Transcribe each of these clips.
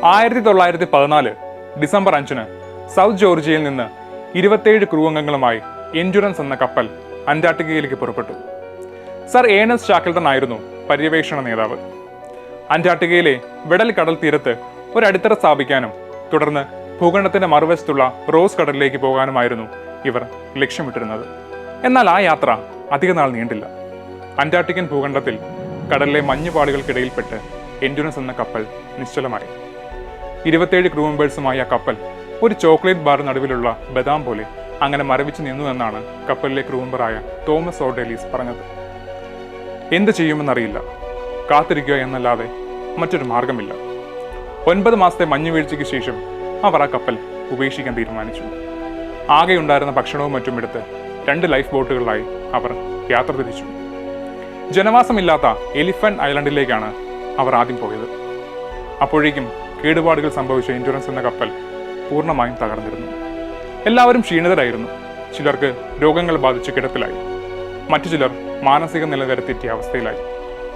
1914 December 5-ന് south ജോർജിയയിൽ നിന്ന് 27 crew അംഗങ്ങളുമായി endurance എന്ന കപ്പൽ അന്റാർട്ടിക്കയിലേക്ക് പുറപ്പെട്ടു. സർ ഏണസ്റ്റ് ഷാക്കിൾട്ടൺ ആയിരുന്നു പര്യവേക്ഷണ നേതാവ്. അന്റാർട്ടിക്കയിലെ വെഡൽ കടൽ തീരത്ത് ഒരു അടിത്തറ സ്ഥാപിക്കാനും തുടർന്ന് ഭൂഖണ്ഡത്തിന്റെ മറുവശത്തുള്ള റോസ് കടലിലേക്ക് പോകാനുമായിരുന്നു ഇവർ ലക്ഷ്യമിട്ടിരുന്നത്. എന്നാൽ ആ യാത്ര അധികനാൾ നീണ്ടില്ല. അന്റാർട്ടിക്കൻ ഭൂഖണ്ഡത്തിൽ കടലിലെ മഞ്ഞുപാളികൾക്കിടയിൽപ്പെട്ട് എൻഡ്യൂറൻസ് എന്ന കപ്പൽ നിശ്ചലമായി. 27 ക്രൂ മെമ്പേഴ്സുമായി ആ കപ്പൽ ഒരു ചോക്ലേറ്റ് ബാർ നടുവിലുള്ള ബദാം പോലെ അങ്ങനെ മരവിച്ചു നിന്നു എന്നാണ് കപ്പലിലെ ക്രൂ മെമ്പറായ തോമസ് ഓർഡേലീസ് പറഞ്ഞത്. എന്ത് ചെയ്യുമെന്നറിയില്ല, കാത്തിരിക്കുക എന്നല്ലാതെ മറ്റൊരു മാർഗമില്ല. 9 മാസത്തെ മഞ്ഞുവീഴ്ചയ്ക്ക് ശേഷം അവർ ആ കപ്പൽ ഉപേക്ഷിക്കാൻ തീരുമാനിച്ചു. ആകെയുണ്ടായിരുന്ന ഭക്ഷണവും മറ്റും എടുത്ത് 2 ലൈഫ് ബോട്ടുകളിലായി അവർ യാത്ര തിരിച്ചു. ജനവാസമില്ലാത്ത എലിഫന്റ് ഐലൻഡിലേക്കാണ് അവർ ആദ്യം പോയത്. അപ്പോഴേക്കും കേടുപാടുകൾ സംഭവിച്ച എൻഡ്യൂറൻസ് എന്ന കപ്പൽ പൂർണ്ണമായും തകർന്നിരുന്നു. എല്ലാവരും ക്ഷീണിതരായിരുന്നു. ചിലർക്ക് രോഗങ്ങൾ ബാധിച്ച് കിടപ്പിലായി, മറ്റു ചിലർ മാനസിക നില വരെ തെറ്റിയ അവസ്ഥയിലായി.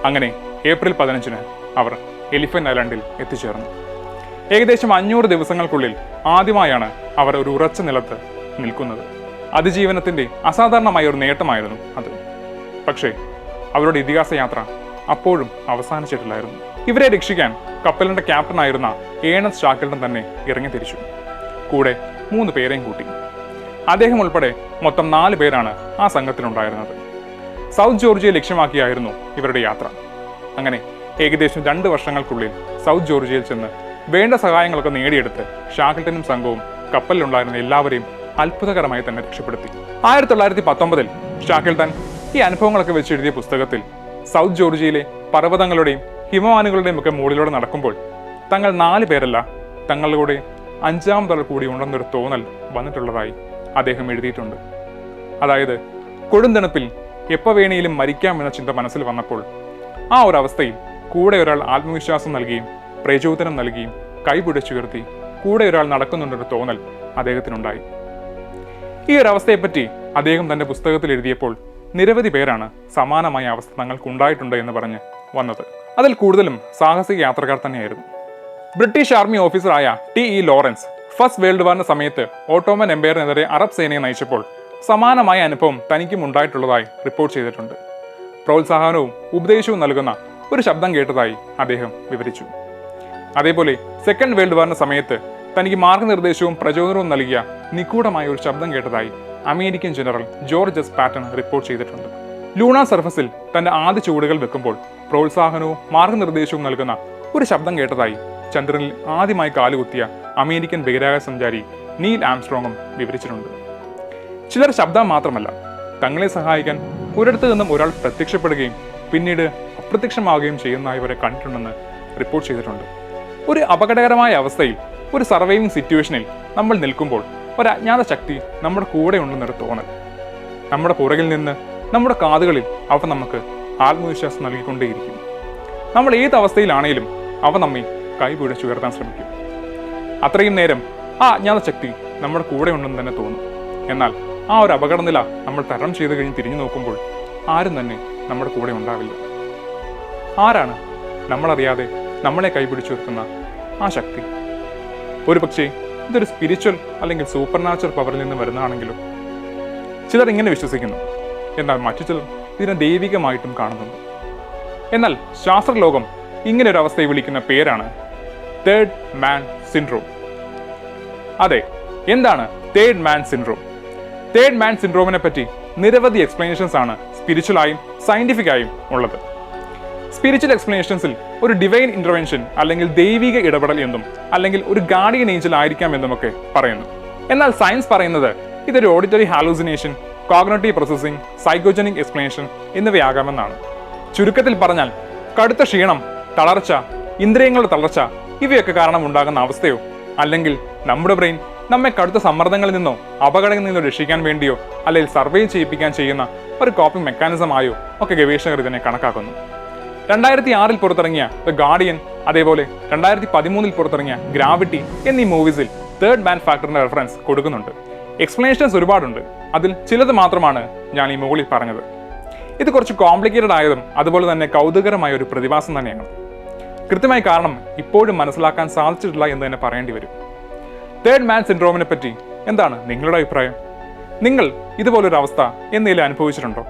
അങ്ങനെ ഏപ്രിൽ 15-ന് അവർ എലിഫന്റ് ഐലൻഡിൽ എത്തിച്ചേർന്നു. ഏകദേശം 500 ദിവസങ്ങൾക്കുള്ളിൽ ആദ്യമായാണ് അവർ ഒരു ഉറച്ച നിലത്ത് നിൽക്കുന്നത്. അതിജീവനത്തിന്റെ അസാധാരണമായ ഒരു നേട്ടമായിരുന്നു അത്. പക്ഷേ അവരുടെ ഇതിഹാസ യാത്ര അപ്പോഴും അവസാനിച്ചിട്ടില്ലായിരുന്നു. ഇവരെ രക്ഷിക്കാൻ കപ്പലിന്റെ ക്യാപ്റ്റനായിരുന്ന ഏണസ്റ്റ് ഷാക്കിൾട്ടൺ തന്നെ ഇറങ്ങി തിരിച്ചു. കൂടെ 3 പേരെയും കൂട്ടി. അദ്ദേഹം ഉൾപ്പെടെ മൊത്തം 4 പേരാണ് ആ സംഘത്തിലുണ്ടായിരുന്നത്. സൗത്ത് ജോർജിയ ലക്ഷ്യമാക്കിയായിരുന്നു ഇവരുടെ യാത്ര. അങ്ങനെ ഏകദേശം 2 വർഷങ്ങൾക്കുള്ളിൽ സൗത്ത് ജോർജിയയിൽ ചെന്ന് വേണ്ട സഹായങ്ങളൊക്കെ നേടിയെടുത്ത് ഷാക്കിൾട്ടനും സംഘവും കപ്പലിലുണ്ടായിരുന്ന എല്ലാവരെയും അത്ഭുതകരമായി തന്നെ രക്ഷപ്പെടുത്തി. 1919-ൽ ഷാക്കിൾട്ടൺ ഈ അനുഭവങ്ങളൊക്കെ വെച്ച് എഴുതിയ പുസ്തകത്തിൽ സൗത്ത് ജോർജിയയിലെ പർവ്വതങ്ങളുടെയും ഹിമവാനുകളുടെയും ഒക്കെ മുകളിലൂടെ നടക്കുമ്പോൾ തങ്ങൾ 4 പേരല്ല, തങ്ങളുടെ 5-ാമതൊരാൾ കൂടി ഉണ്ടെന്നൊരു തോന്നൽ വന്നിട്ടുള്ളതായി അദ്ദേഹം എഴുതിയിട്ടുണ്ട്. അതായത് കൊടുന്തണുപ്പിൽ എപ്പോൾ വേണേലും മരിക്കാമെന്ന ചിന്ത മനസ്സിൽ വന്നപ്പോൾ ആ ഒരു അവസ്ഥയിൽ കൂടെ ഒരാൾ ആത്മവിശ്വാസം നൽകുകയും പ്രചോദനം നൽകുകയും കൈപിടിച്ചുയർത്തി കൂടെ ഒരാൾ നടക്കുന്നുണ്ടൊരു തോന്നൽ അദ്ദേഹത്തിനുണ്ടായി. ഈ ഒരു അവസ്ഥയെപ്പറ്റി അദ്ദേഹം തന്റെ പുസ്തകത്തിൽ എഴുതിയപ്പോൾ നിരവധി പേരാണ് സമാനമായ അവസ്ഥ തങ്ങൾക്കുണ്ടായിട്ടുണ്ട് എന്ന് പറഞ്ഞ് വന്നത്. അതിൽ കൂടുതലും സാഹസിക യാത്രക്കാർ തന്നെയായിരുന്നു. ബ്രിട്ടീഷ് ആർമി ഓഫീസറായ ടി.ഇ. ലോറൻസ് ഫസ്റ്റ് വേൾഡ് വാറിന്റെ സമയത്ത് ഓട്ടോമൻ എംപയറിനെതിരെ അറബ് സേനയെ നയിച്ചപ്പോൾ സമാനമായ അനുഭവം തനിക്കും ഉണ്ടായിട്ടുള്ളതായി റിപ്പോർട്ട് ചെയ്തിട്ടുണ്ട്. പ്രോത്സാഹനവും ഉപദേശവും നൽകുന്ന ഒരു ശബ്ദം കേട്ടതായി അദ്ദേഹം വിവരിച്ചു. അതേപോലെ സെക്കൻഡ് വേൾഡ് വാറിന്റെ സമയത്ത് തനിക്ക് മാർഗനിർദ്ദേശവും പ്രചോദനവും നൽകിയ നിഗൂഢമായ ഒരു ശബ്ദം കേട്ടതായി American general George S Patton report ചെയ്തിട്ടുണ്ട്. ലൂണ സർഫസിൽ തന്റെ ആദ്യ ചുവടുകൾ വെക്കുമ്പോൾ പ്രോത്സാഹനവും മാർഗനിർദ്ദേശവും നൽകുന്ന ഒരു ശബ്ദം കേട്ടതായി ചന്ദ്രനിൽ ആദ്യമായി കാലുകുത്തിയ അമേരിക്കൻ ബഹിരാകാശ സഞ്ചാരി നീൽ ആംസ്ട്രോങ്ങും വിവരിച്ചിട്ടുണ്ട്. ചിലർ ശബ്ദം മാത്രമല്ല, തങ്ങളെ സഹായിക്കാൻ ഒരിടത്തു നിന്നും ഒരാൾ പ്രത്യക്ഷപ്പെടുകയും പിന്നീട് അപ്രത്യക്ഷമാവുകയും ചെയ്യുന്നവരെ കണ്ടിട്ടുണ്ടെന്ന് റിപ്പോർട്ട് ചെയ്തിട്ടുണ്ട്. ഒരു അപകടകരമായ അവസ്ഥയിൽ, ഒരു സർവൈവിംഗ് സിറ്റുവേഷനിൽ നമ്മൾ നിൽക്കുമ്പോൾ ഒരു അജ്ഞാത ശക്തി നമ്മുടെ കൂടെ ഉണ്ടെന്നൊരു തോന്നൽ, നമ്മുടെ പുറകിൽ നിന്ന് നമ്മുടെ കാതുകളിൽ അവ നമുക്ക് ആത്മവിശ്വാസം നൽകിക്കൊണ്ടേയിരിക്കും. നമ്മൾ ഏത് അവസ്ഥയിലാണേലും അവ നമ്മെ കൈപിടിച്ചുയർത്താൻ ശ്രമിക്കും. അത്രയും നേരം ആ അജ്ഞാത ശക്തി നമ്മുടെ കൂടെ ഉണ്ടെന്ന് തന്നെ തോന്നും. എന്നാൽ ആ ഒരു അപകടനില നമ്മൾ തരണം ചെയ്ത് കഴിഞ്ഞ് തിരിഞ്ഞു നോക്കുമ്പോൾ ആരും തന്നെ നമ്മുടെ കൂടെ ഉണ്ടാവില്ല. ആരാണ് നമ്മളറിയാതെ നമ്മളെ കൈപിടിച്ചുയർത്തുന്ന ആ ശക്തി? ഒരു പക്ഷേ ഇതൊരു സ്പിരിച്വൽ അല്ലെങ്കിൽ സൂപ്പർ നാച്ചുറൽ പവറിൽ നിന്ന് വരുന്നതാണെങ്കിലും ചിലർ ഇങ്ങനെ വിശ്വസിക്കുന്നു. എന്നാൽ മറ്റു ചിലർ ഇതിനെ ദൈവികമായിട്ടും കാണുന്നുണ്ട്. എന്നാൽ ശാസ്ത്രലോകം ഇങ്ങനെ ഒരു അവസ്ഥയെ വിളിക്കുന്ന പേരാണ് തേർഡ് മാൻ സിൻഡ്രോം. അതെ, എന്താണ് third man syndrome? Third man സിൻഡ്രോമിനെ പറ്റി നിരവധി എക്സ്പ്ലനേഷൻസ് ആണ് സ്പിരിച്വലായും സയന്റിഫിക്കായും ഉള്ളത്. സ്പിരിച്വൽ എക്സ്പ്ലനേഷൻസിൽ ഒരു ഡിവൈൻ ഇന്റർവെൻഷൻ അല്ലെങ്കിൽ ദൈവിക ഇടപെടൽ എന്നും അല്ലെങ്കിൽ ഒരു ഗാർഡിയൻ ഏഞ്ചൽ ആയിരിക്കാം എന്നുമൊക്കെ പറയുന്നു. എന്നാൽ സയൻസ് പറയുന്നത് ഇതൊരു auditory hallucination, cognitive processing, psychogenic explanation എന്നിവയാകാമെന്നാണ്. ചുരുക്കത്തിൽ പറഞ്ഞാൽ കടുത്ത ക്ഷീണം, തളർച്ച, ഇന്ദ്രിയങ്ങളുടെ തളർച്ച ഇവയൊക്കെ കാരണം ഉണ്ടാകുന്ന അവസ്ഥയോ അല്ലെങ്കിൽ നമ്മുടെ ബ്രെയിൻ നമ്മെ കടുത്ത സമ്മർദ്ദങ്ങളിൽ നിന്നോ അപകടങ്ങളിൽ നിന്നോ രക്ഷിക്കാൻ വേണ്ടിയോ അല്ലെങ്കിൽ സർവൈവ് ചെയ്യിപ്പിക്കാൻ ചെയ്യുന്ന ഒരു കോപ്പിംഗ് മെക്കാനിസമായോ ഒക്കെ ഗവേഷകർ ഇതിനെ കണക്കാക്കുന്നു. 2006-ൽ പുറത്തിറങ്ങിയ ദ ഗാർഡിയൻ, അതേപോലെ 2013-ൽ പുറത്തിറങ്ങിയ ഗ്രാവിറ്റി എന്നീ മൂവീസിൽ തേർഡ് മാൻ ഫാക്ടറിന്റെ റെഫറൻസ് കൊടുക്കുന്നുണ്ട്. എക്സ്പ്ലനേഷൻസ് ഒരുപാടുണ്ട്. അതിൽ ചിലത് മാത്രമാണ് ഞാൻ ഈ മുകളിൽ പറഞ്ഞത്. ഇത് കുറച്ച് കോംപ്ലിക്കേറ്റഡ് ആയതും അതുപോലെ തന്നെ കൗതുകരമായ ഒരു പ്രതിഭാസം തന്നെയാണ്. കൃത്യമായി കാരണം ഇപ്പോഴും മനസ്സിലാക്കാൻ സാധിച്ചിട്ടില്ല എന്ന് തന്നെ പറയേണ്ടി വരും. തേർഡ് മാൻ സിൻഡ്രോമിനെ പറ്റി എന്താണ് നിങ്ങളുടെ അഭിപ്രായം? നിങ്ങൾ ഇതുപോലൊരു അവസ്ഥ എന്നേലും അനുഭവിച്ചിട്ടുണ്ടോ?